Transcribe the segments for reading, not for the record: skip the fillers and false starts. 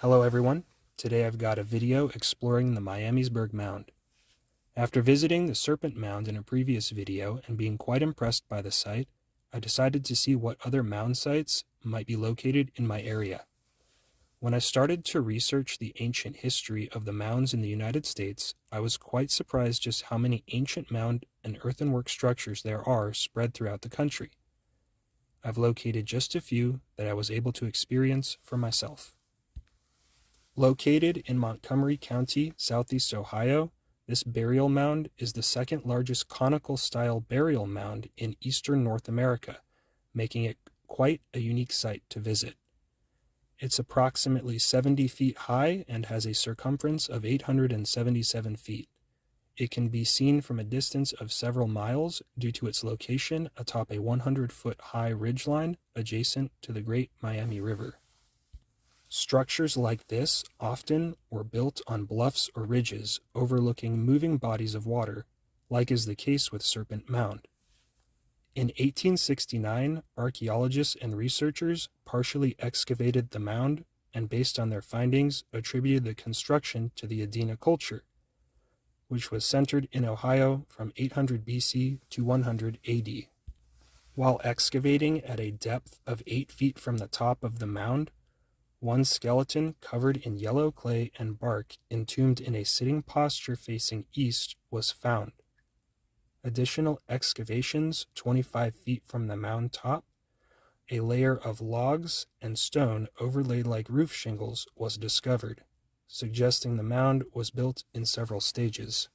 Hello everyone, today I've got a video exploring the Miamisburg Mound. After visiting the Serpent Mound in a previous video and being quite impressed by the site, I decided to see what other mound sites might be located in my area. When I started to research the ancient history of the mounds in the United States, I was quite surprised just how many ancient mound and earthenwork structures there are spread throughout the country. I've located just a few that I was able to experience for myself. Located in Montgomery County, southeast Ohio, this burial mound is the second largest conical-style burial mound in eastern North America, making it quite a unique site to visit. It's approximately 70 feet high and has a circumference of 877 feet. It can be seen from a distance of several miles due to its location atop a 100-foot-high ridgeline adjacent to the Great Miami River. Structures like this often were built on bluffs or ridges overlooking moving bodies of water, like is the case with Serpent Mound. In 1869, archaeologists and researchers partially excavated the mound and, based on their findings, attributed the construction to the Adena culture, which was centered in Ohio from 800 BC to 100 AD. While excavating at a depth of 8 feet from the top of the mound, one skeleton covered in yellow clay and bark, entombed in a sitting posture facing east, was found. Additional excavations 25 feet from the mound top, a layer of logs and stone overlaid like roof shingles was discovered, suggesting the mound was built in several stages.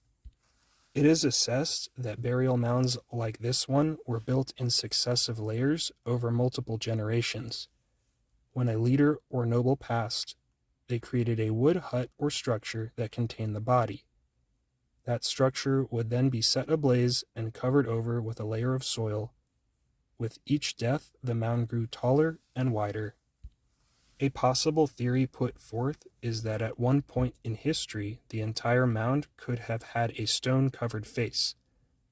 It is assessed that burial mounds like this one were built in successive layers over multiple generations. When a leader or noble passed, they created a wood hut or structure that contained the body. That structure would then be set ablaze and covered over with a layer of soil. With each death, the mound grew taller and wider. A possible theory put forth is that at one point in history, the entire mound could have had a stone-covered face,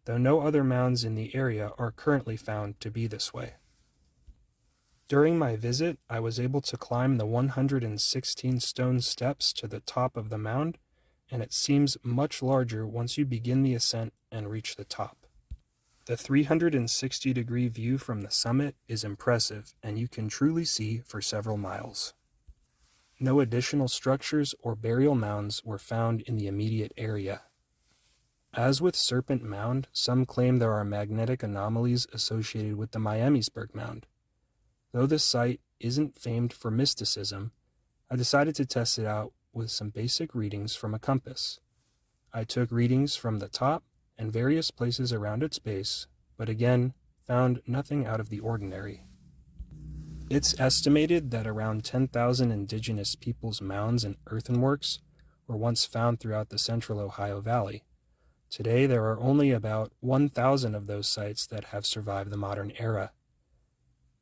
though no other mounds in the area are currently found to be this way. During my visit, I was able to climb the 116 stone steps to the top of the mound, and it seems much larger once you begin the ascent and reach the top. The 360-degree view from the summit is impressive, and you can truly see for several miles. No additional structures or burial mounds were found in the immediate area. As with Serpent Mound, some claim there are magnetic anomalies associated with the Miamisburg Mound. Though this site isn't famed for mysticism, I decided to test it out with some basic readings from a compass. I took readings from the top and various places around its base, but again, found nothing out of the ordinary. It's estimated that around 10,000 indigenous peoples' mounds and earthenworks were once found throughout the central Ohio Valley. Today, there are only about 1,000 of those sites that have survived the modern era.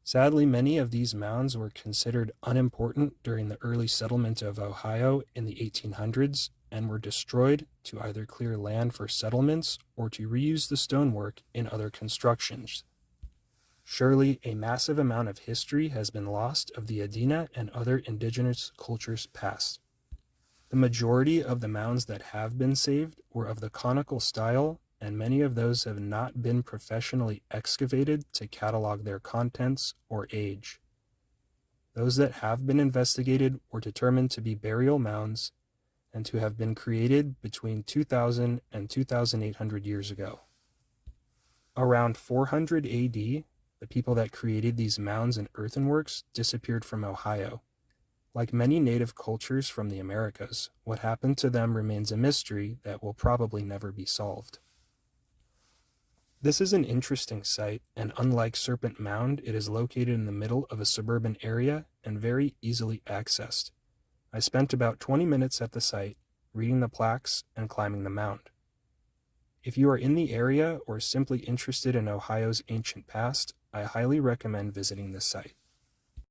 Sadly, many of these mounds were considered unimportant during the early settlement of Ohio in the 1800s and were destroyed to either clear land for settlements or to reuse the stonework in other constructions. Surely, a massive amount of history has been lost of the Adena and other indigenous cultures past. The majority of the mounds that have been saved were of the conical style, and many of those have not been professionally excavated to catalog their contents or age. Those that have been investigated were determined to be burial mounds and to have been created between 2,000 and 2,800 years ago. Around 400 AD, the people that created these mounds and earthenworks disappeared from Ohio. Like many native cultures from the Americas, what happened to them remains a mystery that will probably never be solved. This is an interesting site, and unlike Serpent Mound, it is located in the middle of a suburban area and very easily accessed. I spent about 20 minutes at the site, reading the plaques and climbing the mound. If you are in the area or simply interested in Ohio's ancient past, I highly recommend visiting this site.